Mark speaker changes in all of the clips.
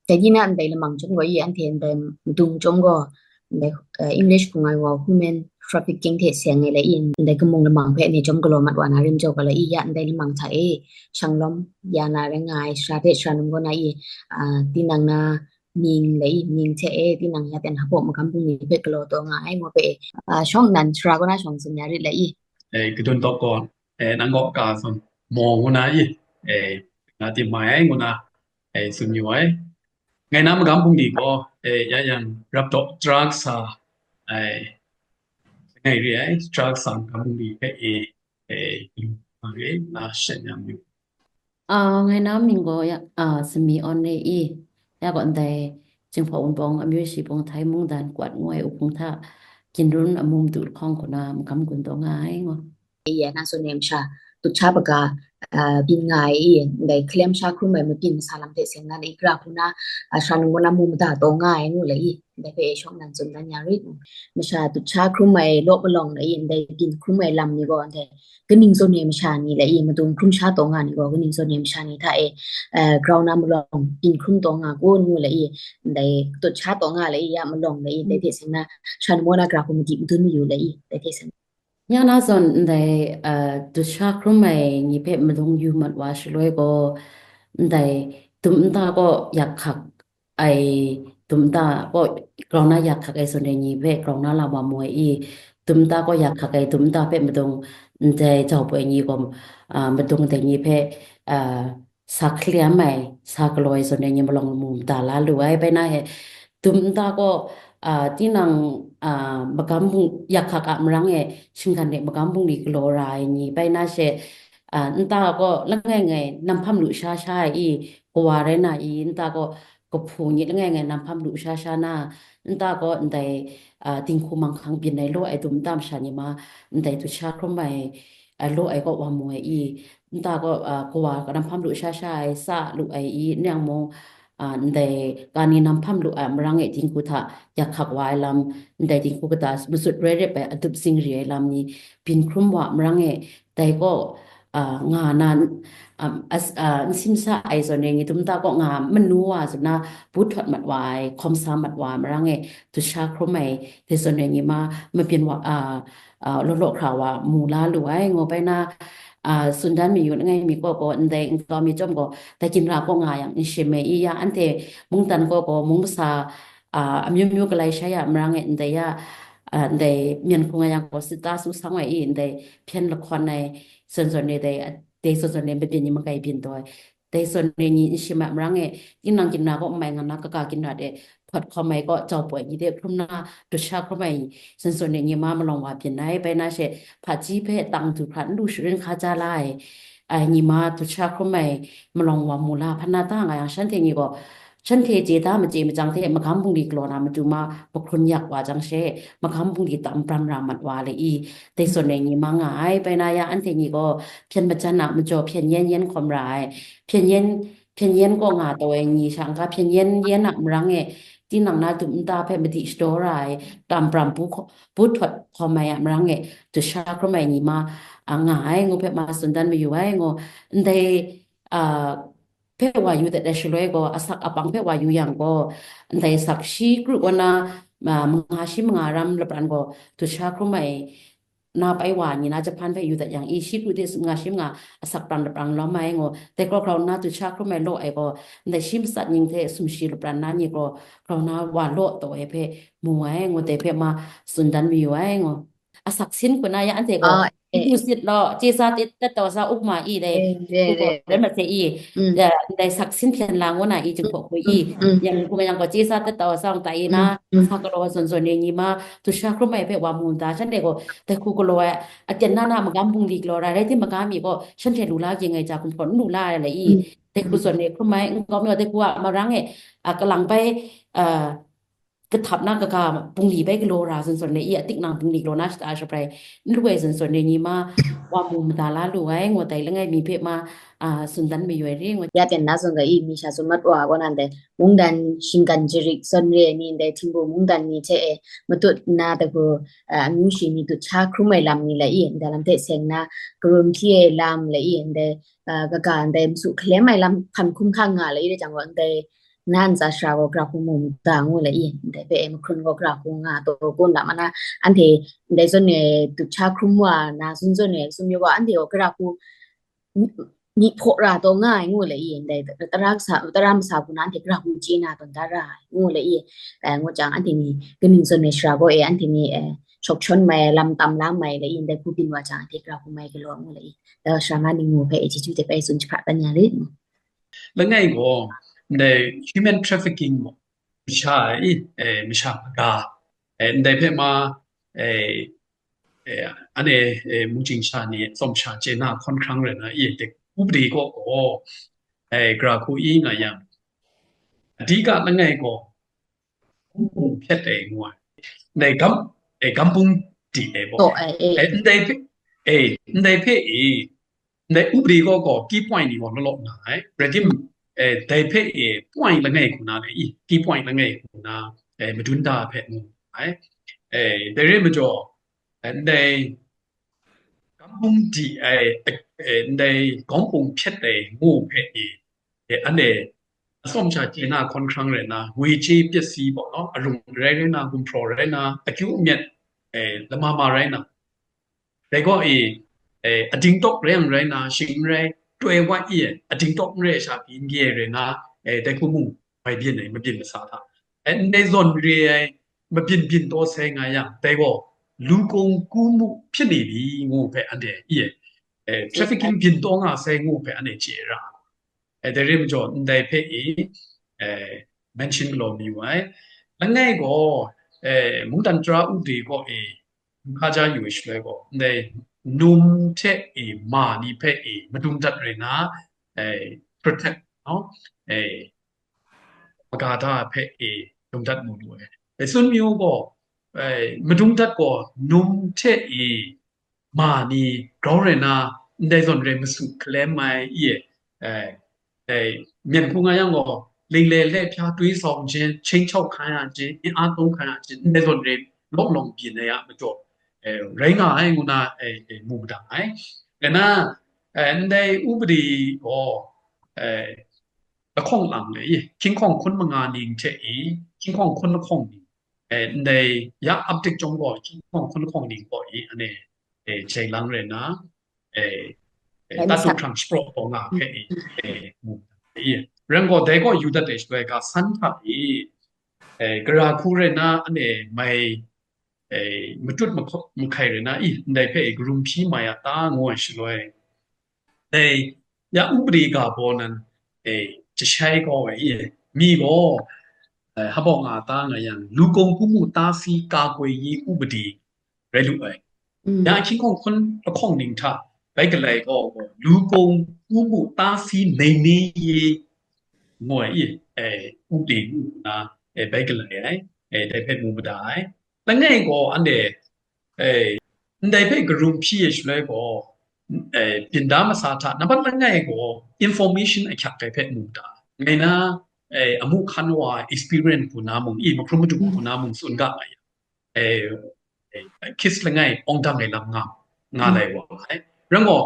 Speaker 1: แต่ที่นั่นได้ละมังจงก็อีอันเทนได้ดุงจงก็ได้English คงไงว่า human trafficking เทเสียงไงละอีได้กมงละมังเพในจงก็ลมัดว่านาริมจก็ละอียันได้ละมังไทยช่างล้อมยานาแรงายสราเทชานุก็นาอีที่นางนามิงละอีมิงเทที่นางยาแต่นหาพวกมากำปุงนี่เพกโลตัวง่ายมัวไปช่องนั้นสราก็น่าช่องสัญญาริละอี
Speaker 2: กระตุนตอกก่อนนางกกาสมมองหัวนาอีนาติหมายหัวนาสุญญวยไงน้ำกำปุงดีก็ยังรับตก drugs ไงเรีย drugs กำปุงดีอยู่นาเช่นยังอยู่
Speaker 3: ไงน้ำมิงก็สมีออนในยากก่อนแต่จึงพออุ่นปองอมิวสิปองไทยมุ่งดันกวาดงวยอุปงท่ากินรุ่นมุมดูดข้องคนมกำกุนตัวง่ายง
Speaker 1: นาโซเนมชาตุชาบกาบินง่ายได้เคลมชาครุไม่ปินสาลัมเตเสงนั้นอีกราคุนะชานุมนามุมตาตัวง่ายนู่นเลยได้ไปช่องนั้นจนดันยาริมชาตุชาครุไม่โลบลองเลยได้กินครุไม่ลำนี่ก่อนแต่ก็นิงโซเนมชานี่เลยมาดูครุมชาตัวงานนี่ก็นิงโซเนมชานี่ถ้ากราวน้ำลองกินครุมตัวงานกูนู่นเลยได้ตุชาตัวงานเลยยามันลองเลยได้เทเสงนะชานุมนากราคุมจิมตุนอยู่เลยได้เทเสง
Speaker 3: ยานาซอนได้ตุชาครุไม่นี่เพมดงอยู่มัดว่าชลวยก็ได้ตุมตาก็อยากขักตุมตาก็กรองหน้าอยากขักส่วนนี้เพกรองหน้าลาวามวยตุมตาก็อยากขักตุมตาเพมดงได้เจ้าป่วยนี้ก็มดงแต่นี้เพสักเลียใหม่สักลอยส่วนนี้มาลองมุมตาลาหรือไว้ไปหน้าตุมตาก็ที่นางbakampung yakak amrange singkane bakampung di klorai ni paina she nta ko langai nampam lu sha sha kware na nta ko phu ni langai nampam lu sha sha na nta ko ndai tingkhu mangkhang bin nai lo ai tum tam sha ni ma ndai tu sha khrom mai lo ai ko wa mo nta ko kwa ka nampam lu sha sha sa lu ai nyang mo ndai kani nampam lu amrange tingku tha yakak wai lam ndai tingku ka ta musut rere pe atup sing ri lam ni pin khrum wa amrange dai ko nga nan simsa ai so ne ngi tumta ko nga manua so na puthot mat wai khomsa mat wa amrange tu sha khrum mai te so ne ngi ma pin wa lo kha wa mula lu ai ngo pai naสุนดันมีอยู่ไงมีก็ได้ก็มีจอมก็แต่กินราก็ง่ายอย่างเช่นเมย์อันเทมุงตันก็มุงภาษามิวก็เลยใช้มรังได้ได้เมียนคงอย่างก็สิตาสุสังไว้ได้เพียนละครในส่วนนี้ได้ส่วนนี้เป็นยังมันไกลเปลี่ยนตัวได้ส่วนนี้ใช่ไหมมรังกินนางกินนาก็ไม่งั้นนะก็กินนาเดพอดคอมไม่ก็เจ้าป่วยยี่เดียพรุ่งหน้าดุชาคอมไม่ส่วนนี้มาลองว่าเปลี่ยนได้ไปนะเช่ผัดจีเพตังถูกพันดูชื่อข้าจ้าไล่นี่มาดุชาคอมไม่มาลองว่ามูลาพันนาตั้งอย่างฉันเทนี่ก็ฉันเทเจตามันเจมจังเทมาคำพุงดีกลอนามันจูมาปกคลุนอยากว่าจังเช่มาคำพุงดีตามปรำรามัดว่าเลยแต่ส่วนนี้มาง่ายไปนายอันเทนี่ก็เพียนบัจจนะมันจบเพียนเย็นความร้ายเพียนเย็นก็งาตัวนี้ช่างก็เพียนเย็นหนักมรังที่หนังนาตุมตาเพมติสโตรายตามปรำพุทธคอมไม่มรังตุชาครไม่นี่มาง่ายงูเพมาสุนดันมาอยู่ไว้งูได้เพว่าอยู่แต่ชลวยก็สักอปังเพว่าอยู่อย่างก็ได้สักชีกรุวนะมหาชิมงารำละปรันก็ตุชาครไม่นาไปว่านี่นะจะพันไปอยู่แต่อย่างชีกรุที่งาชิมงาสักปรันละปรังล้อไม่งแต่ก็คราวนาตุชาครไม่โลไอก็ได้ชิมสัตยิงเทสุมชีละปรันนั้นนี่ก็คราวนาว่าโลตัวเพมัวงแต่เพมาสุนดันมีไว้งสักสินคนนายอันเตก็ดูสิรอเจซาติตต่อซาอุกมาได้กูก็ได้มาเสียได้สักสินเพียนลางว่าน่ะจึงพอคุยอย่างกูยังก็เจซาติต่อซาตายนะสักรอส่วนนี้มาตุชาครไม่เพว่ามูลตาฉันเด็กก็แต่กูก็รออาจารย์น่ามากำบุงดีกรออะไรที่มากามีก็ฉันเห็นรู้ละยังไงจากคุณผลรู้ละอะไรแต่กูส่วนนี้ครไม่ก็ไม่ว่าแต่กูมารังกำลังไปกระทับหน้ากะกาปุงหลีไปกิโลราส่วนนี้ติ๊กนางปุงหลีโลนาสตาชไปรวยส่วนนี้มาว่ามุมตาลารวยงัวไตแล้วไงมีเพมาสุนดันมีอยู่เรื่อง
Speaker 1: ยาเต็นนาสงกะอีมีชาสมัดว่าก็นั่นแต่มุงดันชิงกันจริกส่วนเรนี่ได้ทิงบ่มุงดันนี่เทมตุนาตะโกมิวชินี่ตุชาครุไม่ลำนี่ละอีแต่ลำเทเซงนากรุมที่ลำละอีแต่กะกะแต่สุเคลไม่ลำพันคุ้มข้างงาละอีจังว่าแต่ nan za sha go gra ku mum da ngo le I dai pe em khun go gra ku nga to kun da mana an the dai zon ne tu cha khrum wa na sun zon ne sum yo wa an the go gra ku ni pho ra to nga ngo le I dai taram sa ku nan the gra ku ji na ton da ra ngo le I ngo chang an the ni kening zon ne sha go e an the ni chok chon mai lam tam lam mai le I dai ku pin wa chang the gra ku mai ke lo ngo le I da sha nga ni ngo pe e ji ju te pe sun chi pha ta nya le
Speaker 2: แล้วไงก็ใน human trafficking ไม่ใช่ไม่ใช่กาในเพ่มาอันนี้มุจริงชานี่สมชาเจน่าค่อนข้างเลยนะเด็กผู้ดีก็กราคูอีไงอย่างดีก็แล้วไงก็ผู้เพ็ดงวยในกำปุงดีบ่
Speaker 1: to
Speaker 2: ในเพ่ในอุปดีก็กี่ point นี่ก็ลดหน่อยเรดิมได้เพ่ point ละไงคุณน่ะเลยกี่ point ละไงคุณน่ะมาดุนดาเพ่งูได้เรื่องมาจ่อในกำปุงดีในกำปุงเพ็ดงูเพ่อันนี้สมชาจีน่าค่อนข้างเลยนะวิจิเปียสีบ่เนาะอารมณ์ไรนะกุมโปรไรนะตะคิวเมียละมาไรนะแต่ก็อดิงตกเรื่องไรนะชิงไรด้วยว่าอดิงตกเรื่องชาพินเย่เลยนะแต่กูมุ่งไปเบียนไหนมาเบียนภาษาท่าในโซนเรียมาเบียนตัวเซงไงอย่างแต่ก็ลูกงกูมุ่งพินีบีงูไปอันเดียtrafficking เบียนตัวงาเซงูไปอันเดียเจราแต่เรื่องจอในเพ่mention กลมีไว้แล้วไงก็มุตันตราอุดีก็ข้าจะอยู่ช่วยก็ในนุ่มเทมานี่เพ่มาดุมจัดเลยนะprotect เนาะประกาศเพ่ดุมจัดหมดเลยส่วนมิวก็มาดุมจัดก็นุ่มเทมานี่เราเลยนะในส่วนเรื่องมาสุเคลมไม่မြန်ခုငါយ៉ាងကိုလိန်လေလက်ဖြားတွေးဆောင်ခြင်းချင်းချောက်ခံရခြင်းအင်အားသုံးခံရခြင်းในส่วนတွေလုံးလုံးပြင်နေရမကြောရိုင်းငါငုနာမူတာนะในอุปดีก็ละข้องหลังเลยคิงของคนมางานนิงเฉคิงของคนละข้องนี่ในยะอัปเดตจงก็คิงของคนละข้องนี่ก็อันนี้ใจหลังเลยนะตัดสุด transport ของงาแค่เรื่องก็ได้ก็อยู่ได้ช่วยกับสันทัดกระคูเรนะอันนี้ไม่มาจุดมาใครเลยนะได้เพ่กลุ่มพี่มาตางวยช่วยได้ยาอุปดีกับพวกนั้นจะใช้ก็มีก็เขาบอกงาตางอย่างลูกงกุมุตาสีกากวยอุปดีเรื่องอย่างชิ้นของคนละข้องหนึ่งท่าไปกันเลยก็ลูกงกุมุตาสีในนี้งวยอุปดีนะไปกันเลยได้เพ่มุบได้แล้วไงก็อันเดได้เพ่กลุ่มพี่ช่วยก็เป็นดามาสาธารณะบัดแล้วไงก็ information ไอ้ขัดได้เพ่มุบได้ไงนะอมุขันว่า experience ผู้นามุงมาพรมดุผู้นามุงสุนกะคิดแล้วไงองดังไงลำงานได้ว่าเรื่องก็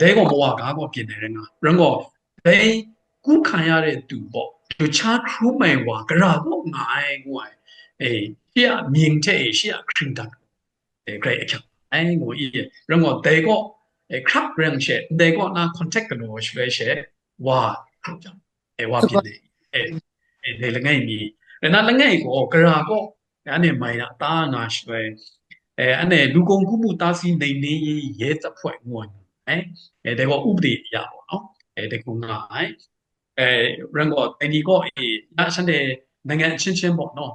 Speaker 2: ได้ก็บอกว่าก็เปลี่ยนได้นะเรื่องก็ได้กูขันยาได้ดูบอกดูชาครูไม่ว่ากระบอกง่ายงวยเสียมีงเทเสียครึ่งดังใครขับงวยเรื่องก็ได้ก็ครับเรื่องเช่ได้ก็น่า contact กันว่าช่วยเช่ว่าครับจังว่าเปลี่ยนได้แล้วไงมีแล้วนั่นแล้วไงก็กระก็อันนี้ไม่ละตาหน้าช่วยอันนี้ลูกงกุมุตาสีในนี้เยอะจะพูดงวยได้ก็อุปดียาวเนาะได้กูง่ายเรื่องก็ไอ้นี่ก็น่าฉันในงานชิ้นบอกเนาะ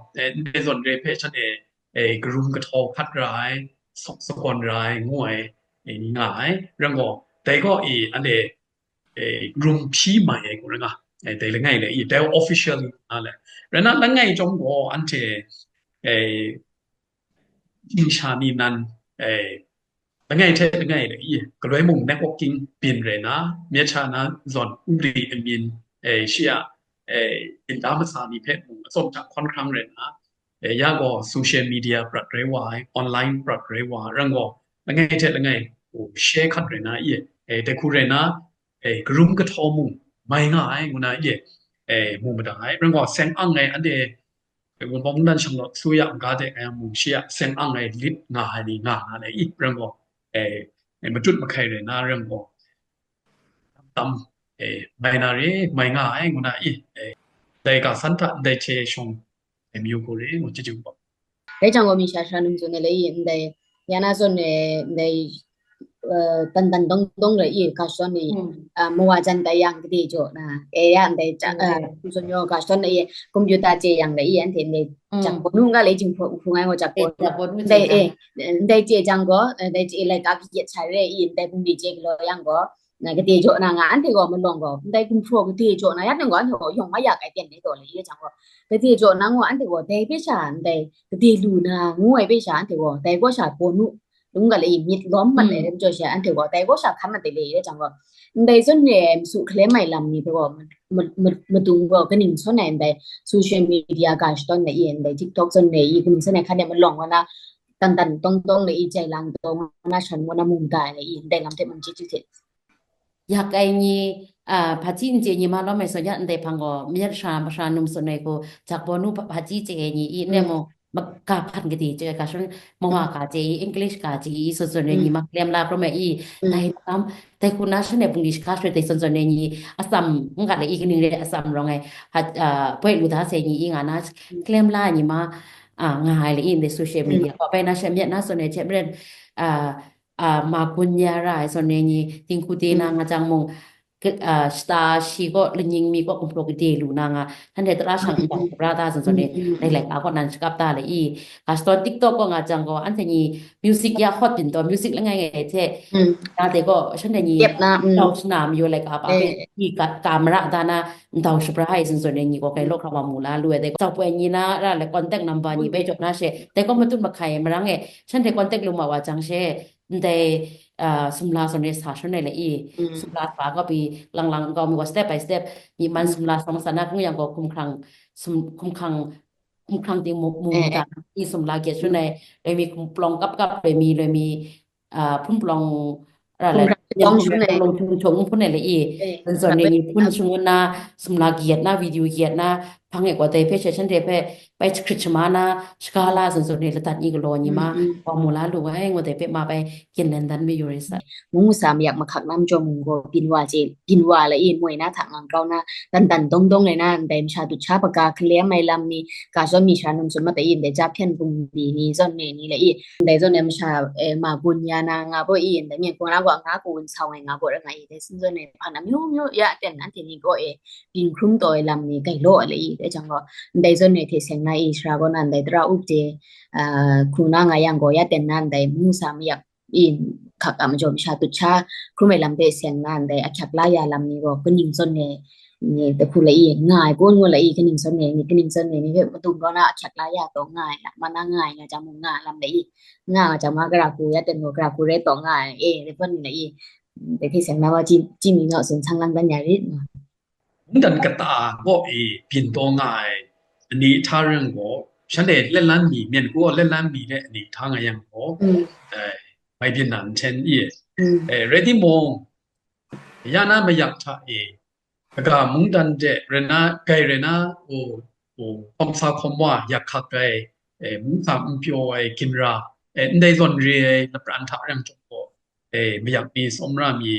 Speaker 2: ในส่วนเรเพฉันกลุ่มกระทบพัดร้ายสกอนร้ายงวยนี่ง่ายเรื่องก็แต่ก็อันกลุ่มพี่ใหม่กูเรื่องแต่ละไงเลยแต่ official อะไรแล้วนั่นละไงจงก็อันจิงชานีนั้นละไงละไงเลยก็เลยมุ่ง networking เปลี่ยนเลยนะเมียชานะส่วนอุบลีมีนเชียเป็นดามาสานีเพชรมุงสมจากค่อนข้างเลยนะยาก็โซเชียลมีเดียปรับเร็วออนไลน์ปรับเร็วเรื่องก็ละไงโอ้แชร์คัดเลยนะแต่คู่เลยนะกลุ่มกระทอมุงไม่ง่ายงูนะ มูมดาเรื่องก็เซงอังไงอันเดกุนบองดันชังลอสุยะกาเดมูเชียเซงอังไงลิดงาหนี่งาอะไรอีเรื่องก็มาจุดมาไขเลยนะเรื่องก็ตำไม่นารีไม่ง่ายงุนะอีได้กาสันทะได้เชชงมีอยู่กูเลยมันจะจุบ
Speaker 1: ได้จังว่ามีชาชานุ่มส่วนเลยได้ยานาส่วนได้ตันตรงเลยอีกาส่วนนี้มัวจันได้ยังดีโจนะยันได้จังส่วนโยกาส่วนนี้คอมพิวเตอร์เจยังได้ยันเห็นได้จังปนุ่งก็เลยจึงฟูงไงว่าจับปนได้เจจังก็ได้เจเลยกาพิจใช้เลยอีได้ปุ่มดีเจก็ยังก็นะก็ดีโจนะงานที่ก็มันลงก็ได้คุมโฟก็ดีโจนะยันก็อันที่ก็ยงมาอยากไอ้เต็มในตัวเลยจังก็ก็ดีโจนะว่าอันที่ก็ได้ไปฉานได้ก็ดีลูนะงวยไปฉานที่ก็ได้ก็ฉาปนุลุงก็เลยมิดล้อมมันเลยจนฉานที่ก็ได้ก็ฉาคันมันเลยจังก็ได้ส่วนเนี่ยสุเคลใหม่ลำนี้ที่ก็มันตุงก็ก็นิ่งส่วนไหนได้โซเชียลมีเดียก็ตอนไหนได้ TikTok ส่วนไหนอีกส่วนไหนคันเนี่ยมันลงว่านะตันตรงเลยอีใจลังตรงนะฉันว่านะมุมได้เลยอีได้ลำที่มันจิต
Speaker 3: อยากไอ้นี่พาจีนเจนี่มาแล้วไม่สนใจอันใดพังก็มีชานุ่มสนในก็จากบอนูพาจีเจนี่อีเนี่ยมากาพันกดีเจกาชนมว่ากาเจอังกฤษกาเจส่วนนี้มาเรียมลาเพราะแม่อีในตามแต่คุณน่าชนในบุริชกาช่วยแต่ส่วนนี้อัสสัมงกัดเลยอีกนึงเลยอัสสัมรองไงเพื่อรู้ท่าเซนี่อีงานาเคลมลานี่มาง่ายเลยในโซเชียลมีเดียก็ไปน่าเชื่อน่าสนในเช่นเรื่องมาคุญญาราส่วนนี้ทิงคุเตนางจังมงสตาชีก็ลิงมีก็คุมโปรกเดลูนางท่านเดตราชังบังปราตาส่วนนี้ในแหล่งก็นั้นสกับตาเลยอีกาสตอน TikTok ก็งาจังก็อันนี้มิวสิกยาฮอตเป็นตัวมิวสิกแล้วไงเท่ตาเตก็ฉันนี้ดาวสนามอยู่เลยกับอีกามระตานะดาวสปรายส่วนนี้ก็ใครโลกเขาว่ามูลาด้วยแต่ก็เปนนี้นะแล้วคอนแทคนัมเบอร์นี้ไปจบนะเชแต่ก็มาตุ้นมาใครมาแล้วไงฉันเดคอนแทคลงมาว่าจังเชได้สุมลาสนสาชนในละอีสุมลาฟ้าก็ปีหลังๆก็มีว่า step by step มีมันสุมลาสมสนะก็ยังก็คุ้มครังที่มุมจากอีสุมลาเกียรติชนในเลยมีปลองกับเลยมีพุ่มปลองอะไร
Speaker 1: ต้องชุนใน
Speaker 3: ลงทุนชงพุ่นในละอีส่วนนี้พุ่นชงนะสุมลาเกียรตินะวิดีโอเกียรตินะพังเอกว่าแต่เพชฉันเทไปคริสต์มานะสกาลาส่วนนี้ละตัดอีกโลนี่มาพอมูลาลูกให้ว่าแต่มาไปกินนันดันไม่อยู่ริสัต
Speaker 1: มุงสามอยากมาขักน้ำจมก็กินว่าละอีมวยนะถังอังเกานะตันตรงเลยนะแต่ชาตุชาปากาเคลียไม่ลำมีกาซอนมีชานุ่มสมมาแต่อินแต่จับเพียนปุ่มดีนี่ซอนนี่ละอีแต่ซอนเนี่ยมชามาบุญญานางาบ่อีแต่เนี่ยคนละกว่างากูนเซาไงงาบ่ไงแต่ซึ่งซอนเนี่ยผ่านน้ำยุ่ยะแต่นั้นทีนี้ก็กินคลุ้มตัวลำนี่ไก่โลอะไรอีแต่จังก็ได้ซอนเนี่ยเทเซงนาอีชราก็นั้นได้ตราอุเจคุณนางายังก็ยะแต่นั้นได้มุงสามอยากอินขักอามจอมชาตุชาครูไม่ลำเตเสียงนานได้อักขักลายาลำนี้ก็กนิ่งซนนี่แต่ผู้ละอีง่ายก้นงูละอีกนิ่งซนนี่กนิ่งซนนี่คือประตูก็น่ะอักขักลายาต่อง่ายละมันน่าง่ายนะจะมุงง่ายลำได้อีง่ายจะมากรากูยะแต่กรากูได้ต่อง่ายได้เพิ่นนี่ละอีแต่ที่เสียงมาว่าจิมีเนาะสนชังลังกันใหญ่นิด
Speaker 2: ดันกะตาบ่พินต่อง่ายอันนี้ถ้าเรื่องก็ฉันได้เล่นล้านมีเมียนกูเล่นล้านมีเนี่ยนี่ทางยังก็ไปเวียดนามเช่นอีready mo yana ma yak tha aga mung dan de rena kai rena o pomsa khomwa yak kha kai mung sa mpyo kinra ndai zon ri na pran tha rang chok ko ma yak pi somra mi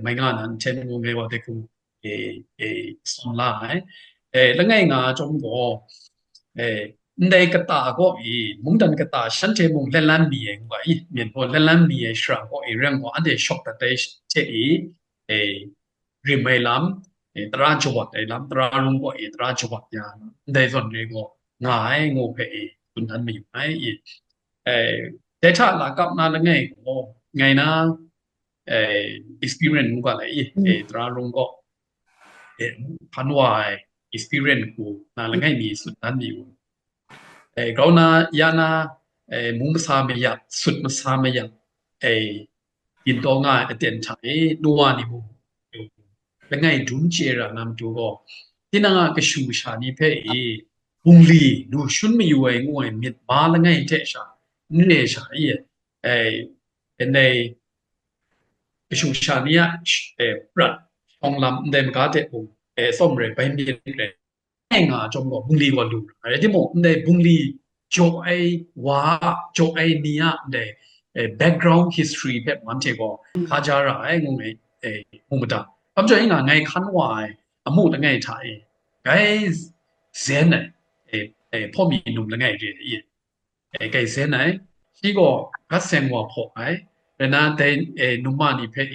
Speaker 2: mai nga nan chen mo nge wa te ku som la la ngai nga chom go ndai ka ta ko mung dan ka ta shan che mung len lan mi ba mien po len lan mi shra ko rang ko ade shok ta te che ri mai lam tra chwat lam tra rung ko tra chwat ya ndai zon le ko ngai ngo phe kun han mi ai de cha la kap na la ngai ko ngai na experience ko la tra rung ko phan wa experience ko na la ngai mi sun han miก็น่ายานามุมสามยะสุดมาสามยะอินโตง่ายเต็นไทยนัวนี่บุเป็นไงดุนเจระนำตัวก็ที่นั่งก็ชูชานี่เพ่บุงลีดูชุนไม่อยู่งวยมิดมาละไงเทชานี่ชาเป็นในก็ชูชานี่ปรัดของลำเดมกาเตอุ somre bai mi re nga chom go bungli go lu ti mo ne bungli jo ai wa jo ai nia de background history pet man che go kha ja ra ai ngong mu ma da am jo nga ngai khan wa amu da ngai thai guys zen ne pho mi num la ngai re kai zen nai chi go ga sen wa pho ai re na de num ma ni phet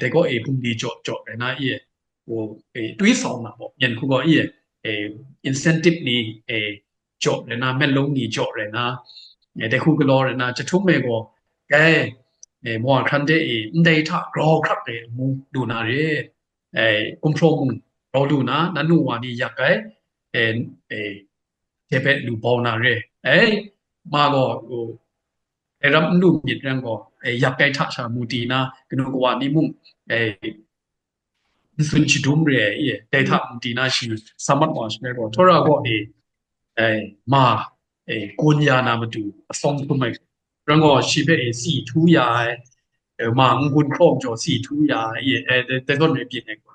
Speaker 2: de go bungli jo re naဟိုတွေးဆောင်တာပေါ့ပြန်ခုကincentive นี่ကြော့ရနာမဲ့လုံးนี่ကြော့ရနာတခုကလောရနာချထုမဲကိုကဲမောခန်တဲ့ဒေတာဂရောခပ်တယ်မူဒူနာရဲကွန်ထရိုးရောဒူနာနနူဝါဒီရကဲเจเปလူပေါနာရဲမာကိုဟိုရမ်နူမြစ်ရန်ကိုရကဲထချာမူတီနာကနုကဝါနီမှုsun chi dum re data dina shi samat was me ro thora go ma konya na ma tu asong tu mai rang go shi be si thu ya ma ngun khom jo si thu ya de don me pin ne ko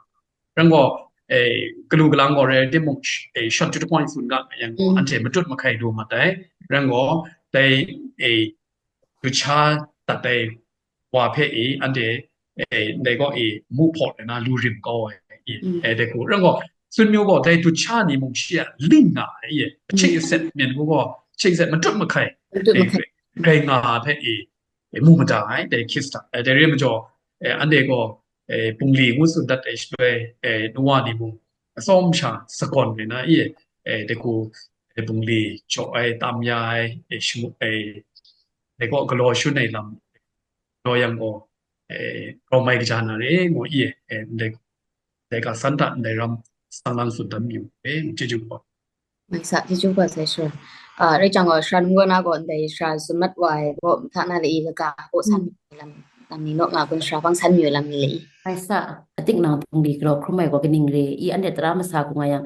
Speaker 2: rang go klu klang go re de mo shot to the point sun ga yang go an che ma tut ma khai do ma dai rang go dai tu cha ta dai wa phe an deในก็มูพอร์ตนะลูริมก็เด็กกูเรื่องก็ส่วนมีก็ได้ตุชานี่มุงเชียลิงอ่ะเช็คเสร็จเมียนก็เช็คเสร็จมันจุดมาใครใครงาเพ่มูมาได้ได้คิสต์ได้เรียนมาจ่ออันเด็กก็ปุ่งลีงูสุดดัดด้วยนัวนี่มุงซ้อมชาสกอนเลยนะเด็กกูปุ่งลีจ่อตามยายชูเด็กก็กลัวชุดในลำรอยังก็ก็ไม่จานาเลยงอเด็กสันตันได้รำสังลังสุดดำอยู่จิจุปะ
Speaker 1: ไม่สักจิจุปะใช่ชัวเรื่องจังก็ฉันก็น่าก่อนได้ฉันสมัติไว้ก็ท่านอะไรอีกก็โอสันลำตามนี้นกงาคนชาวฟังสันอยู่ลำนี้
Speaker 3: ไม่สักติ๊กนางพงดีกรอกครุ่มใหม่ก็กินนิงเรอีอันเดตรามาสากุงยัง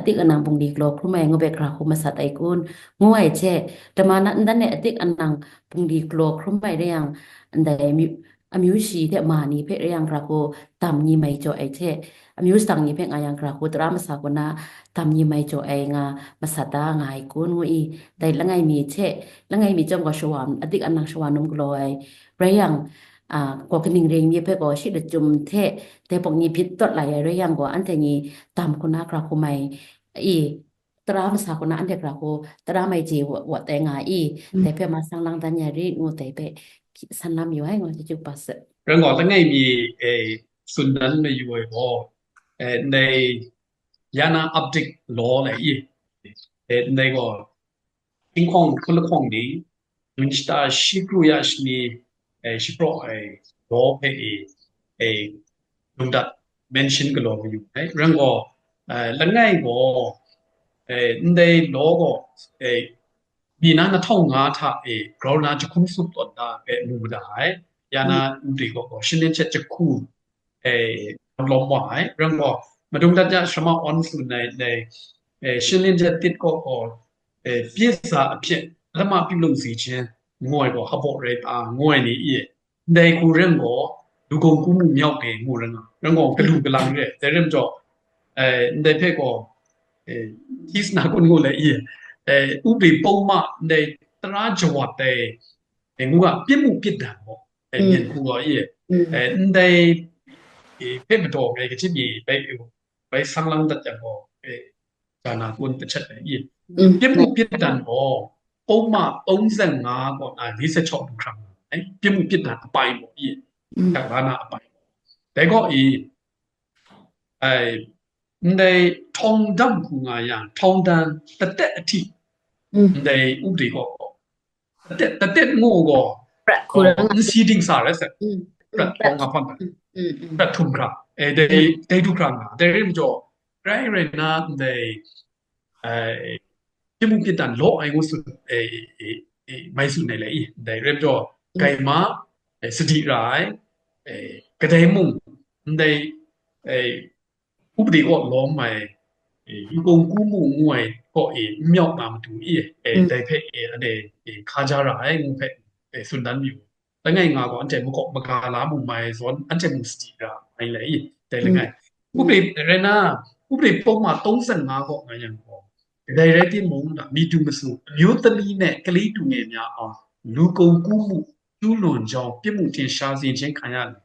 Speaker 3: ติ๊กนางพงดีกรอกครุ่มใหม่ก็เบกราคุมาสัตไอกุนง่วยเช่แต่มานั่นเนี่ยติ๊กนางพงดีกรอกครุ่มใหม่ได้ยังอันใดมีอมิวชีเทมานีเพรยังกราโคตามยีไม่จ่อไอเทอมิวสังยีเพงายังกราโคตรามาสากนาตามยีไม่จ่อไองามาสัตตาไงกุนวีได้ละไงมีเชละไงมีจอมก็ชวามอติกอันนังชวานุมกลอยเรยังก็กนิงเรงมีเพก็ชิดจุมเทแต่ปกนี้พิษตดไหลเรยังก็อันเทนีตามคนนากราโคไม่ตรามาสากนาอันเดกราโคตราไม่จีวะแต่งาแต่เพมาสังลังตัญญารีงูแต่เพสันนำอยู่ให้งอจิจุปัส
Speaker 2: เรื่องก่อนตั้งไงมีสุนนั้นมาอยู่ในยานาอัปเดตลออะไรในก็ทิ้งของคนละของนี้มันจะได้ชิครุยาชนีชิโปรลอไปลงดัดเมนชั่นก็ลอมาอยู่เรื่องก็แล้วไงก็ในลอก็มีนั้นท่องงาท่ากราวนาจะคุ้มสุดตอนได้มูได้ยานาอุดิก็ชินเนชจะคู่ลมหวายเรื่องก็มาดูดัชสมาออนสุดในชินเนจะติดก็พิษาเพียแล้วมาพิมพ์ลงสีเชนงวยก็ขับรถงวยนี่ในคู่เรื่องก็ดูกงกู้มุ่งเมียวเก่งงูเรื่องก็กระดูกกระลังเลยแต่เรื่องจ่อในเพ่ก็ที่สนาคนงูเลยอุปริปมาในตราจวัดในงูก็เปี่ยมปิดดังบ่เมียนกูก็ในเพ่มาโตไงก็จะมีไปสังลังตัดจังบ่จานาคุณตะชัดเปี่ยมปิดดังบ่ปมาองค์สังงาก็รีเสิร์ชทุกครั้งเปี่ยมปิดดังไปบ่กับบ้านไปแต่ก็ในทองดำกูงาอย่างทองดันตะเตะที่ในอุปริก็แต่เต้นงูก็ซีดิ้งสารสักประทองกับพันประทุมครับได้ทุกครั้งได้เริ่มจ่อไรนะในที่มุ่งพิจารณาโลไอ้งูสุดไม่สุดในเลยได้เริ่มจ่อไก่มาสติร้ายกระเทยมุ่งในอุปริก็ล้อมไปกงกู้มุ่งงวยก็เมียวมาดูได้เพ่อันเดคาจาระงูเพ่สุดนั้นอยู่แล้วไงงาก็อันเจมุกมากาลามุงไม่สอนอันเจมุสติระไม่เลยแต่ละไง ဥပဒေရနာဥပဒေပုံမှာ35ကိုငါရံကိုဒါရိုက်တင်မုံတာမိတူမစုအမျိုးသမီးနဲ့ကလေးတူငယ်များအောင်လူကုန်ကူးမှုကျူးလွန်ကြောင်းပြစ်မှုတင်ရှားစေခြင်းခံရတယ်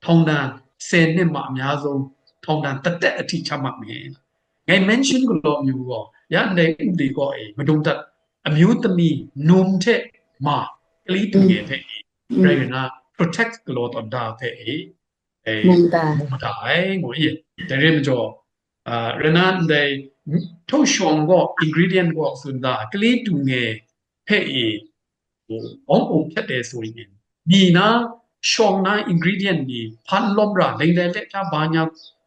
Speaker 2: ထောင်ဒဏ်10နှစ်မှအများဆုံးထောင်ဒဏ်တစ်သက်အထိချမှတ်မယ်ငယ် mention ကိုလို့မျိုးပေါ့ရတဲ့ဥပဒေကိုမတုံတက်အမျိုးသမီးနုံတဲ့မှာကလေးတူငယ်တဲ့ရနာ protect ကိုလို့တော့ဒါတဲ့
Speaker 1: มุมตา
Speaker 2: မတာငိုရတဲ့ရမကျော်ရနာတဲ့ထုတ်ရှောင်ကို ingredient ကိုစွန်တာကလေးတူငယ်ဖဲ့ဘောင်းပုံဖြတ်တယ်ဆိုရင်ဒီနာရှောင်နာ ingredient ဒီဖန်လုံးရာလိမ့်တဲ့လက်ချဘာညာ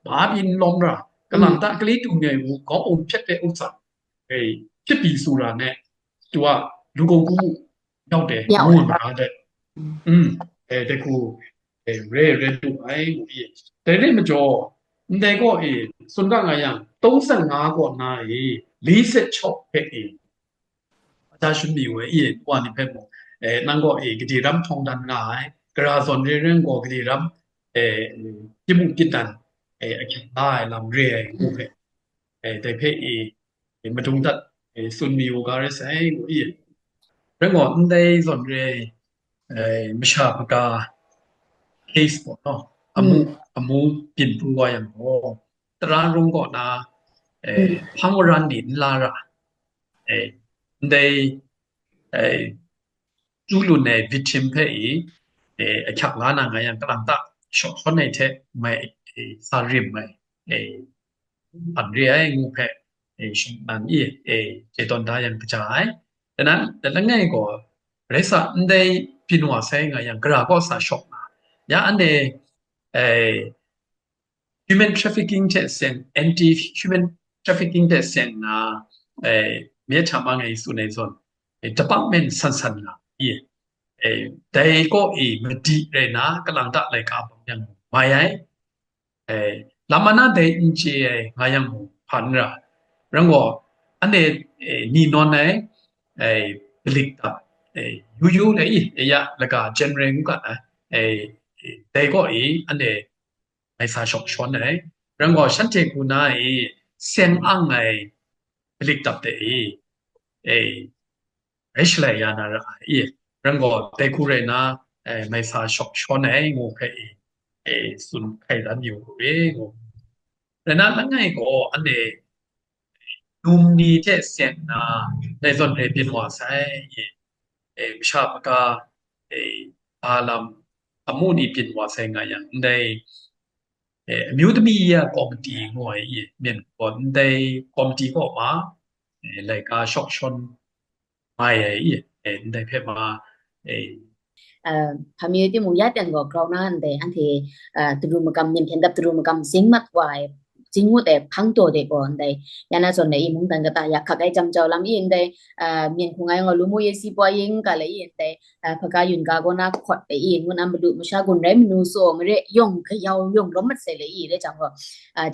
Speaker 2: ဘာပြင်းလုံးရာကလန်တာကလေးတူငယ်ကိုကောင်းအောင်ဖြတ်တဲ့ဥစ္စာဖြစ်ပြီးဆိုတာနဲ့သူကလူကုန်ကူးရောက်တယ်ဘုံမှာတဲ့တကူရဲတူအိုင်တဲ့ရမကျော်တဲ့ကိုစွန်ကငါရ35ကိုနာ46ဖဲ့ဒါရှိမီဝဲဝါနိဖက်မိုနန်ကိုဂဒီရမ်ထုံဒန်ငါဂရာဇွန်ရဲရင်ကိုဂဒီရမ်ပြမှုပြတန်အခက်သားလမ်ရဲကိုဖက်တဲ့ဖက်မတုံတတ်စွန်မီဝကာရဆိုင်ကိုရငေါတဲ့ဇွန်ရဲမရှာပကာ case ပေါ့နော်အမှုပြင်ပူဝါယံဟောတရာရုံကိုနာဖမ်းဝရန်ဒီလာရာကျူးလွန်တဲ့ victim ဖက်အခက်လာနာငါယံကလန်တာရှော့ဆွနေတဲ့မဲစာရိမဲအန်ရီအိုင်ငုဖက်ရှင်အန်ကျေတန်ဒါယံပကြိုင်တနန်တလငယ်ကိုရက်စာအန်ဒေပြနွားဆိုင်ငါယံဂရာကောစာရှော့နာညာအန်ဒေhuman trafficking တဲ့ဆန် anti human trafficking တဲ့ဆန်နာမြေချမငယ်စုနေစွန်department ဆန်ဆန်နာแต่ก็မဒီရနာကလန်တာလိုက်ကာပုံยังမယိုင်လာမနာတဲ့အင်ချေငါယံဖန်ရာရငေါအနေနီနော်နိုင်ဘလစ်တာယူလေရလက general ကแต่ก็အနေไม่ฟาช็อกชอนเลยรငေါฉันเจกูนาเซนอังไงบลิกตับเตเรชเลยยานาระรငေါแต่กูเรนาไม่ฟาช็อกชอนเลยงูเพสุนไข่ดันอยู่งูแต่นั้นแล้วไงก็อันเดดุมนี้เจเซนนาในส่วนเปลี่ยนหัวใส่วิชาปกาอาลัมအမှုဒီပြင်ဝါဆိုင်ငါယံတဲ့အမျိုးသမီးရကော်မတီငွေမြန်ပေါ်တဲ့ကော်မတီပေါ်မှာlike a shock shon မိုင်တဲ့ဖက်မှာ
Speaker 1: พามีที่หมู่ญาติก็กราวนั้นแต่อันที่ตรุมกรรมเมียนเพียนดับตรุมกรรมสิงมัดไว้จริงว่าแต่พังตัวเด็กก่อนแต่ยานาส่วนในมุงตันก็ตาอยากขักไอ้จำเจ้าลำอีนแต่เมียนคงไงก็รู้มวยสิปอยยิงกันเลยอีนแต่พกายุนกาก็น่าขดแต่อีนมันอันบดุมชากุนไรมนูโซไม่ได้ย่งขยาย่งล้มมัดใส่เลยอีได้จังว่า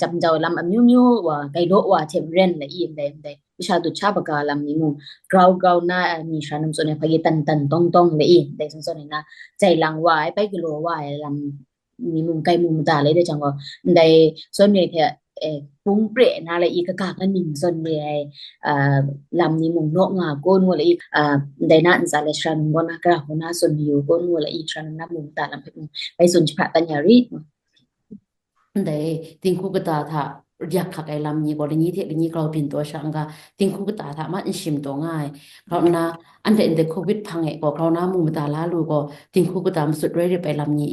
Speaker 1: จำเจ้าลำมิวว่าไกโดว่าเทมเรนเลยอีนแต่วิชาตุชาปกาลำนี้มุงกราวน่ามีชานมส่วนในพกิตันต้องเลยอีนแต่ส่วนในน่ะใจลังวายไปกิโลวายลำมีมุงไกมุงตาเลยได้จังว่าในส่วนในเถอะปุ้งเปรนะอะไรอีกกากอันนิ่งส่วนใหญ่ลำนี้มุงนกงาก้นว่าอะไรอีกได้น่าอินซาเลชันก็น่ากระหัวน่าส่วนอยู่ก้นว่าอะไรอีกชันนับมุงตาลำไปส่วนพระตัญญาริ
Speaker 3: ได้ติงคุกตาถ้าอยากขักไอ้ลำนี้ก็เลยนี้ที่นี้เราเป็นตัวช่างก็ติงคุกตาถ้ามันชิมตัวง่ายเพราะนะอันเดโควิดพังไอ้ก็เราน้ามุงตาล้าลูก็ติงคุกตามสุดเรื่อยไปลำนี้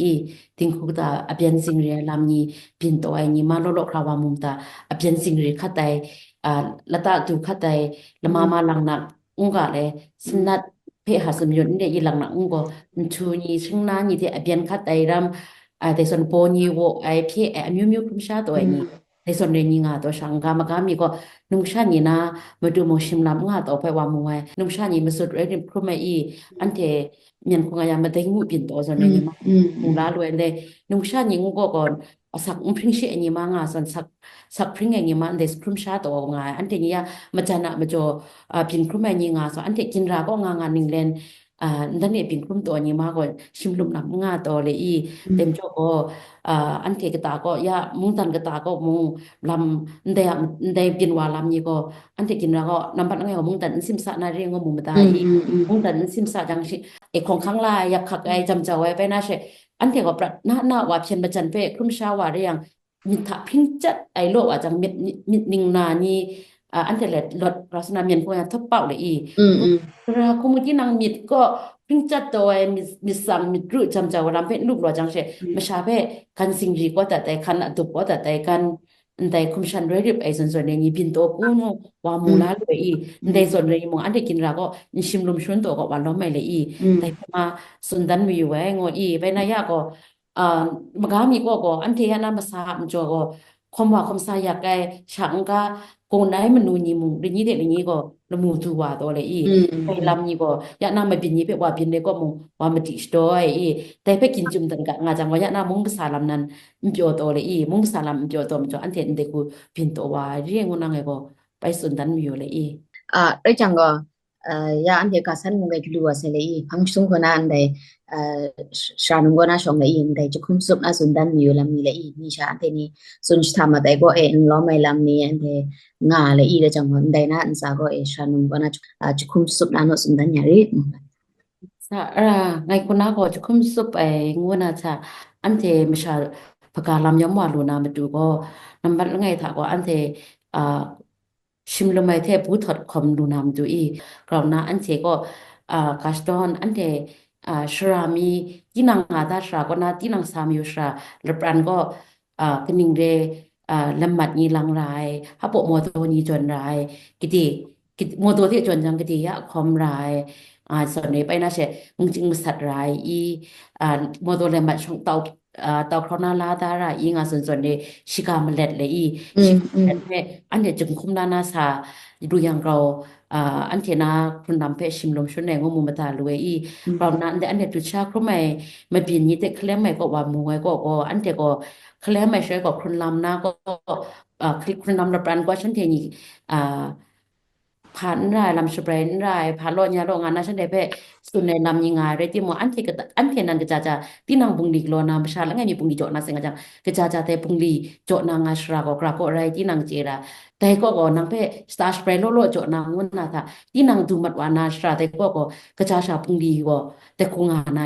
Speaker 3: ติงคุกตาอเปียนสิ่งเรียลำนี้เป็นตัวไอ้นี้มาโลกเราว่ามุงตาอเปียนสิ่งเรียขัดใจละตาดูขัดใจละมาหลังหนักกะเลยสนัดเพหาสมยุนเนี่ยยีหลังหนักก็ชูนี้ซึ่งน้านี้ที่อเปียนขัดใจรำแต่ส่วนโปนี้โวไอ้พี่มิวคุมชาตัวไอ้นี้ในส่วนในนี้งาตัวช่างกามากามีก็นุ่งชานี้นะมาดูโมชิมลำงาต่อไปว่ามวยนุ่งชานี้มาสุดเรื่องครุไม่อันเทเมียนคงยังมาได้งูปิ่นตัวส่วนนี้มามุงลาลวยเลยนุ่งชานี้งูก็ก่อนสักพริ้งเชนี้มางาส่วนสักพริ้งอย่างนี้มาเดสครุมชาตัวงาอันเทนี้มาจานะมาโจปิ่นครุไม่นี้งาส่วนอันเทกินราก็งานหนึ่งเลน นั่นเนี่ยเป็นกลุ่มตัวนี้มากกว่าชิมลุมหนักง่าตัวเลยเต็มโจก็อันเทกตาก็ยามุงตันกตาก็มุงลำได้เป็นว่าลำนี้ก็อันเทกินแล้วก็นำบัตรไงก็มุงตันซิมซานาเรียงก็มุงมาได้มุงตันซิมซาจังสิเอกของข้างลายอยากขักไอจำเจ้าไว้ไปน่าเชอันเทก็ปรัดหน้าว่าเพียนประจันเป้ครุ่มเช้าว่าเรียงมิถะพิงจัดไอโลกอาจจะมิดนิงนานี่อันเทเลลดลักษณะเมียนพวกนั้นทับเป่าเลยราคุมุที่นางมิดก็พิงจัดตัวมิสังมิดรู้จำเจ้าลำเป็นลูกหลวงจังเชไม่ใช่เพ่กันสิ่งดีก็แต่คันตุกก็แต่กันแต่คุมชันเรียบไอ้ส่วนนี้บินตัวกูโนวามูลาเลยแต่ส่วนนี้มองอันเด็กกินเราก็ชิมลมชวนตัวก็วันล้อไม่เลยแต่มาสุนดันมีอยู่ไว้งไปนายาก็มกามีก็อันเทียนามาสาบจก็ความว่าความสายากไกฉังก็คงได้มันนูนีมุงเรื่องนี้เด็กนี้ก็ละมูตัวตัวเลยไปลำนี้ก็ยะนามาบินนี้ไปว่าบินเลยก็มุงว่ามาติดด้วยแต่ไปกินจุ่มตันกะงาจังว่ายะนามุงภาษาลำนั้นมันเปียวตัวเลยมุงภาษาลำมันเปียวตัวมันจะอันเทียนเด็กกูบินตัวว่าเรียงกูนั่งไงก็ไปสุนดันมีอยู่เลย
Speaker 1: ได้จังก็ยาอันเดียกัสันมุงไงกลัวเสเลยพังสุงคนนั้นได้ชานุงก็น่าชงเลยได้จะคุ้มสุกน่าสุนดันมีอยู่ลำนี้เลยนี่ชาอันเทนี้สุนทรมาได้ก็ล้อไม่ลำนี้อันเดงาเลยได้จังก็ได้น่าอันซาก็ชานุงก็น่าจะคุ้มสุกน่าโนสุนดันยาริ
Speaker 3: ไงคนน่าก็จะคุ้มสุบงูน่าจะอันเทไม่ใช่ประกาศลำย้อมว่าลูนามาดูก็นำบัตรไงถ้าก็อันเทอ่าชิมลงไปเทพูดถอดคอมลูนามาดูกล่าวนะอันเทก็กัสตอนอันเทชรามีที่นางอาดาชราก็นาที่นางสามีชราแล้วปรันก็กนิ่งเรลำบัดนี้ลังไรฮับปกโมตัวนี้จนไรกิติโมตัวที่จนจังกิติยะคอมไรส่วนนี้ไปนะเชมึงจึงสัตว์ไรโมตัวเลมัดช่องเตาคราวนาลาตาระงาส่วนนี้ชิกามันเล็ดเลยชิกามันเล็ดเนี่ยอันเดียจึงคุมนานาซาดูอย่างเราอันเทนาคุณนำเพชิมลมชุนแดงว่ามุมตาลุยเรานั้นแต่อันเดียจุดชาครุไม่เปลี่ยนนี้แต่เคลมไม่ก็ว่ามัวก็อันเดียก็เคลมไม่ใช่ก็คุณลำนะก็คุณลำระปรันก็ฉันเทียนี่ผ่านรายลำสเปรนรายผ่านโลดยาโรงงานนะฉันได้ไปสุดในลำยิงไงเรที่มัวอันเทนันก็จะที่นางบุงลีกโลนาประชาแล้วไงมีบุงลีโจนาเสงจังก็จะแต่บุงลีโจนางอาชราก็กราก็ไรที่นางเจราแต่ก็นางไปสตาร์สเปรโลโจนางงุนนาท่าที่นางดูมัดวานาชราแต่ก็จะชาบุงลีก็แต่คงงาน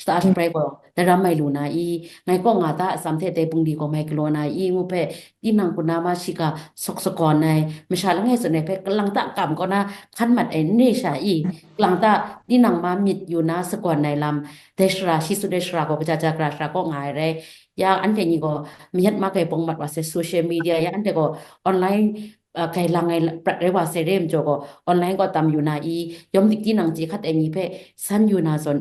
Speaker 3: สตาร์สเปรก็แต่รำไม่รู้ไงก็งาตาสามเทแต่บุงลีก็ไม่กลัวงูเปที่นางคุณนามาชิกาสกกรในไม่ใช่แล้วไงส่วนในเพกำลังตะกำก็นะขันมัดนี่ใช่กลังตาที่นางมามิดอยู่นะสกอนในลำเดชราชิสุเดชราก็จะจากราชาก็ง่ายเลยยาอันเดนี้ก็มีฮัดมาไกปงมัดว่าโซเชียลมีเดียยาอันเดก็ออนไลน์ไกลังไงประเดี๋ยวว่าเซเรมโจก็ออนไลน์ก็ตามอยู่นะยอมติที่นางจีคัดเพสั้นอยู่นะส่วน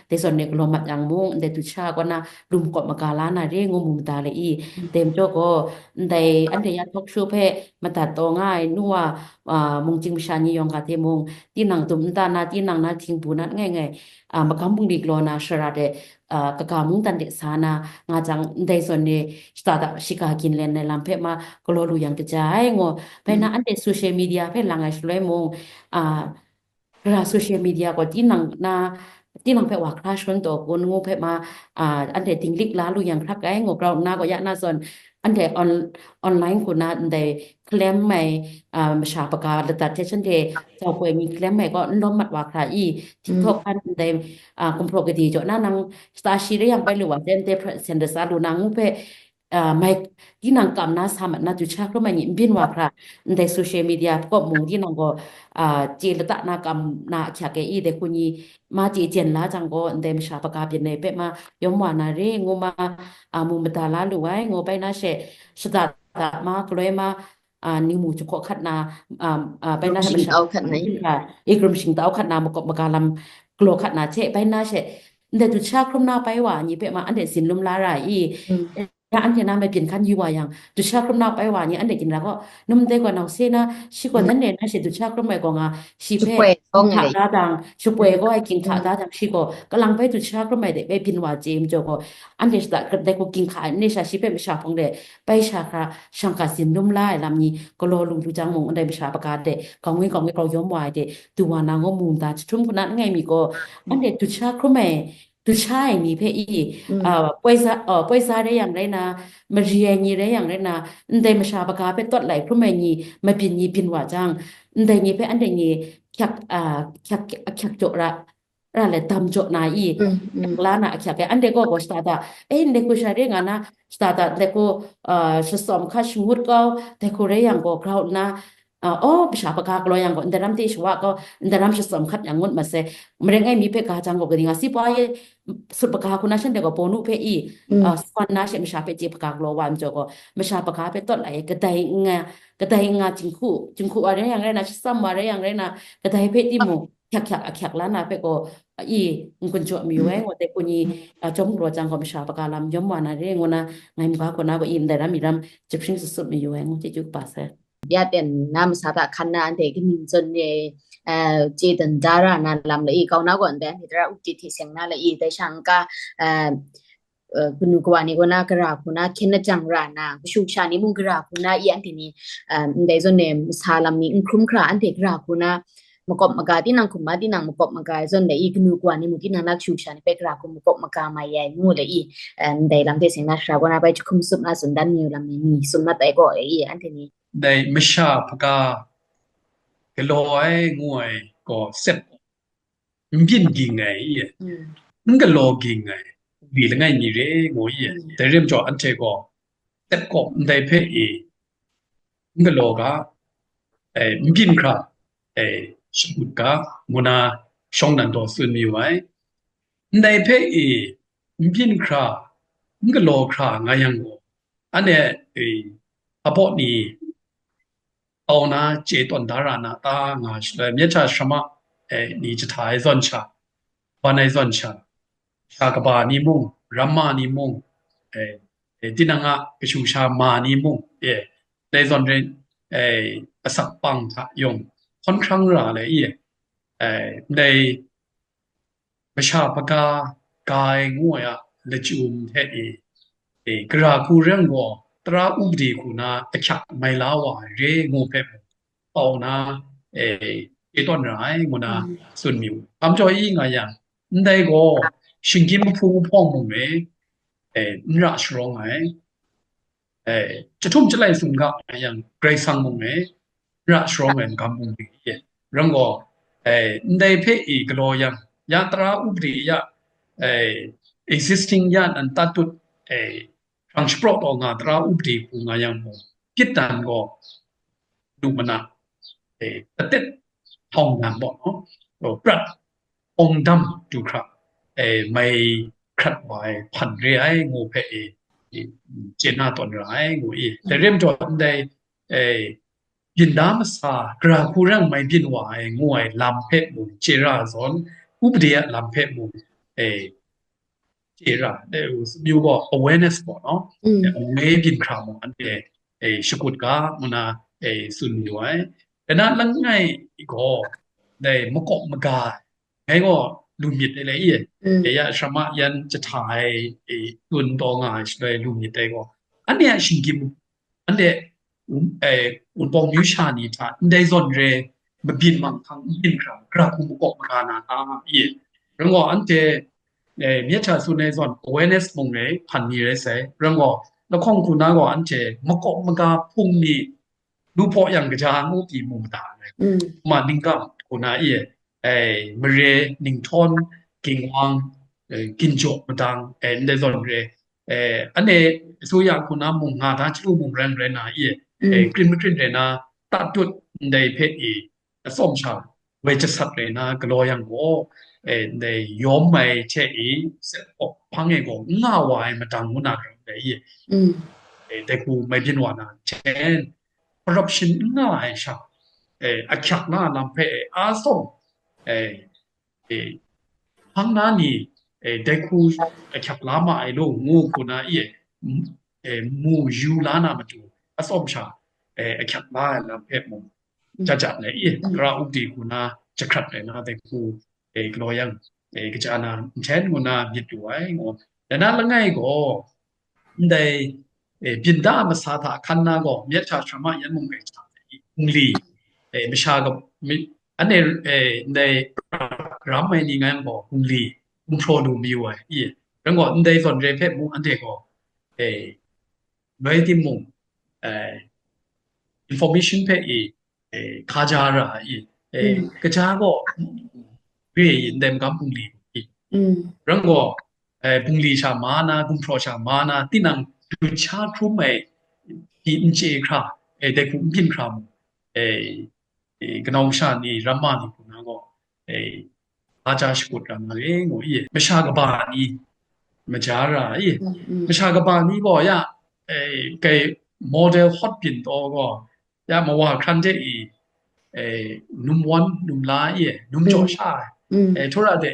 Speaker 3: แต่ส่วนเนกลมัดยังมุงเดตุชาก็นะรุมกบมากาลานะเรื่องมุมตาเลยเต็มโจก็แต่อันเดียทกชูมาตัดตัวง่ายนัวมงจิงชานียองกาเทมงที่นางตุมตานาที่นางนาทิงปูนัดง่ายมากำบุงดีกลอนาชราเดกะกามุงตันเดสานางาจังได้ส่วนเนสตาร์ทชิกากินเลนในลำเพมากลอลูยังกระจายไปนะอันเดโซเชียลมีเดียเพลังไงช่วยมงอ่าโซเชียลมีเดียก็ที่นางนาที่นางเพว่าคลาชนตัวคนงูเพมาอันเดติงลิกลาลูยังทักไงงูเราหน้าก็ยะนาส่วนอันเดออนไลน์คนนั้นเดเคลมใหม่ชาปากกาลตัดเทชันเดเจ้าควยมีเคลมใหม่ก็ล้มมัดว่าใครทิกทอกอันเดคุมโปรกติจหน้านางสตาร์ชีเรียมไปหรือว่าเดเซนเดซาลูนางงูเพไม่ที่นางกำนาสามันนาจุชาก็ไม่ยินบินว่าค่ะในโซเชียลมีเดียก็มุงที่นางก็เจรตานากำนาฉากเดคุณีมาจีเจนลาจังก็เดมชาปากกาเป็นในเป๊ะมายมวานาเรงูมามุมตาลาหรือว่างูไปนาเชสตาร์มากเลยมานิมูจุกขัดนาไปนาให้มันชาค่ะอีกรุมชิงเต้าขัดนามกบมากาลำกลัวขัดนาเชไปนาเชเดตุชาครุมนาไปว่านี่เป๊ะมาอันเดสินลุมลาไร ya ante na me pin khan yuwa yang tu sha krum na pai wa ni ande kin ra ko num te ko na se na shi ko nan ne na she tu sha krum mai ko nga shi
Speaker 1: ชุ
Speaker 3: phe
Speaker 1: ป่วยต้อง
Speaker 3: kha
Speaker 1: เลย
Speaker 3: da dang shu pwe ko ai kin kha da dang shi ko kalang pai tu sha krum mai de pe pin wa jem jo ko ande sta de ko kin kha ne sha shi pe me sha phong de pai sha kha shangka sin num lai lam ni ko lo lu lu jang mong ande me sha pa ka de kong wi ko yom wa de tu wa na ngo mum da chum ko na ngai mi ko ande tu sha krum mai tu sha ni phe i poi sa de yang dai na ma ria ni de yang dai na ndai ma sha pa ka pe tot lai krum mai ni ma pin ni pin wa jang ndai ni pe ande ni kyak kyak jo ra le tam jo na i
Speaker 1: อืม
Speaker 3: la na kyak ke ande ko sta da inde ko sha re nga na sta da de ko som kha shmut ko de ko re yang ko crowd na bisha pa ka klo yang ko ndaram ti shwa ko ndaram som khat yang ngut ma se mrengai mi pe ka jang ko ringa si pa ye sut pa ka ku na shan de ko ponu pe i swan na she misha pe ji pa ka klo wan jo ko misha pa ka pe tot lai ka dai nga jing khu are yang re na sam ma re yang re na ka dai pe ti mu kyak la na pe ko i kun jo mi we ngo te ku ni jom ro jang ko misha pa ka lam jom wa na re ngo na ngai mi ka ko na ko in da mi ram jip sing su mi yo ngo ti ju pa se
Speaker 1: ya ten nam sa ta khan na ante ki min jon ne je dan dara na lam le i kaw na ko ande ni dara u ti thi seng na le i de shang ka bunu ko ani ko na kra ko na khin na jang ra na shu sha ni mung kra ko na i ante ni de jon ne sa lam ni khrum kra ante kra ko na makop maga ti nang khuma ti nang makop maga jon le i knu ko ani mu ki na nak shu sha ni pe kra ko makop maga ma yai mu le i de lam te seng na sha ko na bai khum sup na sun dan ni lam ni sun na tai ko i ante ni
Speaker 2: ได้ไม่ชาพกาก็ลอยงวยก็เสร็จมันบินกิงไงมันก็รอกิงไงบีละไงนี่เร่งวยแต่เริ่มจออันเจก็เสร็จก็ได้เพอมันก็รอกะมันบินคราสมุดกะมุนาช่องนั้นตัวสุนมีไว้ได้เพมันบินครามันก็รอคราไงยังก็อันเนี้ยอพอนี่เอานะเจตอนดารานะตางาชเลยเนี่ยจะสมะนี่จะถ่ายซอนชาปานในซอนชาชากบานี่มุงรัมมานี่มุงตินังะกชูชามานี่มุงในซอนเรนประสักปังทะยงค่อนข้างราเลยในประชาปกากายงวยอะละจุมเทกราคูเรื่องก็ตราอุบดีคูนาตะขักไม่ลาวาเรงูเพบเอานะต้นร้ายงูนาสุนมิวคำจอยงายังได้ก็ชิงกิมพูพ่องมุงนราชรองจะทุ่มจะไล่สุงกะอย่างไกรสังมุงราชรองกำมุงเรื่องก็ได้เพอีกลอยังยาตราอุบดียาexisting ยานอันตัดตุดtransport ออกงาตราอุบดีปูงายังมุงคิดตันก็ดูมันนะตะเต็ดทองนำบอกเนาะปรัดองดำดูครับไม่ครัดไว้พันเรียงูเพเจนาตอนร้ายงูแต่เริ่มจอดได้ยินดามสากราคูรังไม่บินไหวงูลำเพมุงเจราสอนอุบดีลำเพมุงเจราได้มีว่า awareness บอกเนาะไม่บินครามอันสกุลกามันนะสุนอยู่ไว้แต่นั้นลังไงก็ได้มกอกมกาไงก็ลูมิดอะไรยะสมายันจะถ่ายตุนตองาชเลยลูมิดได้ก็อันเนี้ยชิงกิมอันเนี้ยอุนปองมิวชานีท่าได้ซอนเรมาบินมังคังบินครามกราคุมกอกมกานาตาเรื่องว่าอันเจมีชาสุในซอน awareness มงพันมีเลยเสเรื่องว่าแล้วของคุณนะก็อันเจมกอกมกาพุ่งนี่ดูพออย่างกระจางอุปีมุมตาเลยมาดิงกัมคุณนะมเรนิงทอนกิงวังกินโจมาดังในซอนเรอันนี้สู้อย่างคุณนะมุงงาทางชูมุงแรงเรนะกลิ่นมันกลิ่นเรนะตัดจุดในเพศส้มชาเวชสัตว์เรนะกลอยังโกในย้อมไม่เช่เสพังเองก็ง่าวายมาดังมุนาเลยแต่กูไม่บินวานะเช่น corruption ง่ายชาอักขระหน้าลำเพอาส้มพังนานี่ได้คูอักขระลามาไอ้โลงูกูนะ มูยูลานามาดูอสอมชาขัดบ้านนะเพมงจัดเลยกราอุดีกูนาจะขัดเลยนะแต่กูกลอยังกจานาเช่นกูนาบิดด้วยงแต่นั้นละไงก็ได้บินดามาสาธาคันนาก็เมียชาชมายันมุงไกชาอุงลีไม่ชาก็อันนี้ในรำไม่นี่ไงก็อุงลีอุงโปรดูมีไว้แล้วก็ในส่วนเรเพมุงอันเดก็ด้วยที่มุงinformation เพคาจาระกระจาก็เรียนเดมกับปุงลีแล้วก็ปุงลีชามานะกุมโปรชามานะที่นั่งดูชาครุ่มที่อินเจคราเด็กคุ้มกินครามกนองชานี่รัมมานี่คุณนะก็อาจารย์สกุลกันเองไม่ชากบานี่ไม่จาระไม่ชากบานี่ก็ไกโมเดลฮอตปินโตก็มาว่าครั้นเจนุ่มวันนุ่มลานุ่มโจชาทุระเด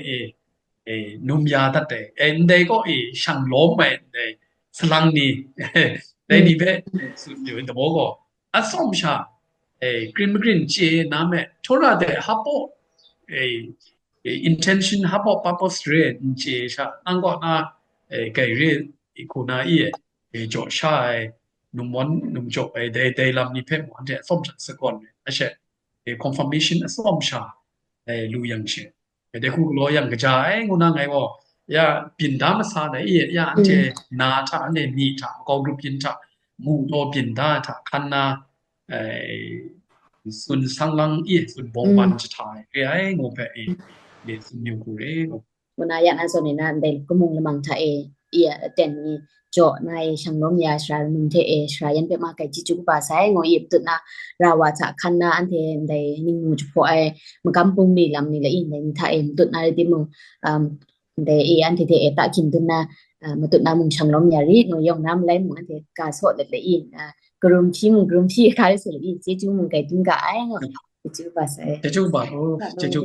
Speaker 2: นุ่มยาตัดเดก็ช่างล้มไปสลังนี่ได้นี่เพ่สุดอยู่ในตัวก็อัศมชากรีนเจน้ำทุระเดฮับโปintention ฮับโปปาโปสเรนเจชานั่งก็น่าไกเรคุณาโจชานุ่มวันนุ่มโจได้ลำนี้เพ่วันเดส้มสกอนอาเช่confirmation ส้มชาลูยังเช่เด็กคู่รอยังกระจายงูนางไงก็ปินดามาซาได้อันเจนาชาอันเนมีชากองรูปินชามูโตปินดาชาคันนาสุนสังลังสุนบงบันจะทายงูเปเดสุนนิวกูเร
Speaker 1: งูนายานันโซนีนันเดลก็มุงละมังทาเต็นนี่โจในช่างล้มยาชรามุนเทชรายันเปมาไกจิจุกปาไซงอยิบตุนาราวาชะคันนาอันเทไดนิงูจุพอมันกำปุงนี่ลำนี่ละอินไดทาตุนาดิมุงไดอันเทตะกินตุนามาตุนามุงช่างล้มยารีงอยองน้ำไหลมุงอันเทกาโซดละอินกรุมที่คาริสละอินจิจุมุงไกตุงกะไงอจิจุปาไซ
Speaker 2: จิจุปาจิจุ